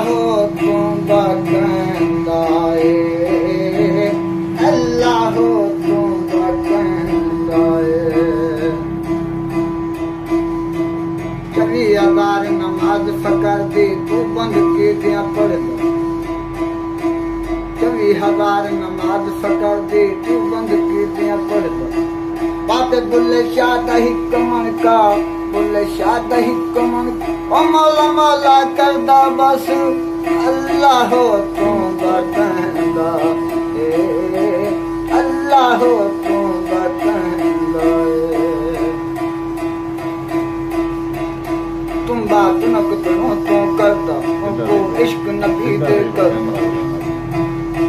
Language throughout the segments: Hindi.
हो तू बकंदा ए, अल्लाह हो तू बकंदा ए। 24,000 नमाज फकर दी तू बंद की दिया पढ़ दो। 24,000 नमाज फकर दी तू बंद की दिया पढ़ दो। बात बुल्ले शाह दही कमन का, बुल्ले शाह दही कमन ओ मौला मौला करदा बस, अल्लाह हो तू बकंदा ए, अल्लाह हो तू बकंदा ए। तुम बात न करो तो करदा उनको इश्क नबी दे करदा,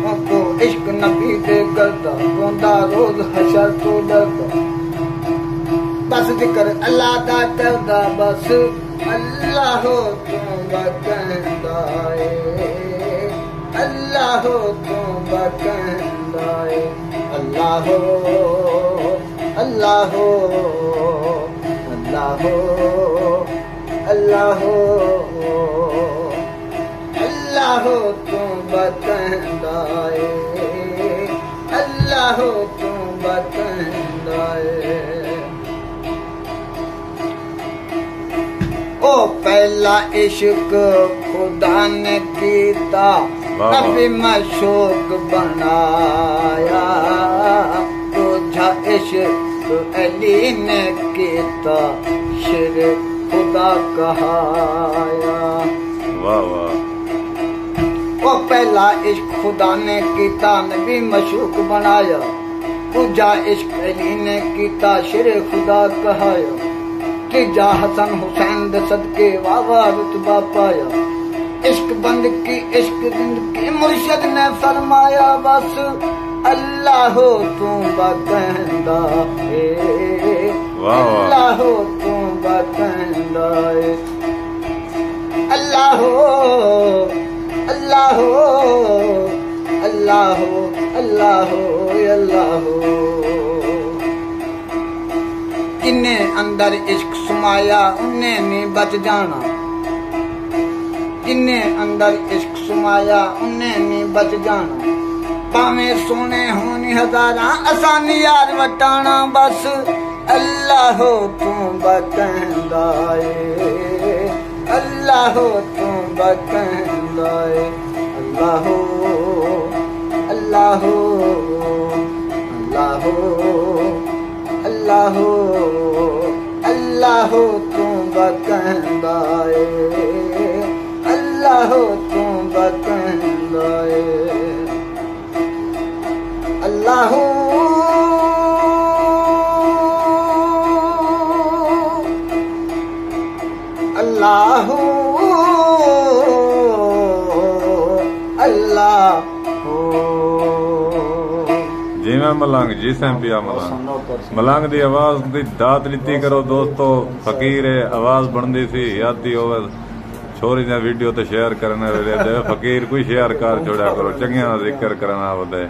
उनको इश्क नबी दे करदा, रोंदा रोज हशर तो डरदा। बस जिक्र अल्लाह दा करदा बस, अल्लाह हो तू बकंदा ए, अल्लाह हो तू बकंदा ए। अल्लाह हो अल्लाह हो अल्लाह हो अल्लाह हो अल्लाह हो तू बकंदा ए, अल्लाह हो तू बकंदा ए। ओ पहला इश्क खुदा ने कीता, नबी मशूक बनाया। दूजा इश्क अली ने कीता, शेर खुदा कहाया। वाह वाह। ओ पहला इश्क खुदा ने कीता, नबी मशूक बनाया। दूजा इश्क अली ने कीता, शेर खुदा कहाया। तीजा हसन हुसैन दे सदके वावा रुतबा पाया। इश्क बंद की इश्क जिंदगी मुर्शिद ने फरमाया बस, अल्लाह हो तू बकंदा ए, अल्लाह हो तू बकंदा ए। अल्लाह हो अल्लाह हो अल्लाह हो अल्लाह हो अल्लाह हो। जिन्ने अंदर इश्क समाया उन्हें नहीं बच जाना, जिन्ने अंदर इश्क समाया उन्हें नहीं बच जाना। भावें सोने होनी हजारां आसानी यार वटाना बस, अल्लाह हो तू बकंदा ए, अल्लाह हो तू बकंदा ए। अल्लाह हो अल्लाह हो अल्लाह हो अल्लाह हो अल्लाह हो तू बकंदा ए, अल्लाह हो तू बकंदा ए। अल्लाह हो अल्लाह हो अल्लाह हो। जिवें मलंग जिसम पिया मलंग, मलंग दी आवाज दी दात लिती करो दोस्तों। फकीर आवाज बनती सी यादी होवे छोरी ने वीडियो ते शेयर करने वेले फकीर कोई शेयर कर छोड़ा करो, चंगियां दा जिक्र करना होवे।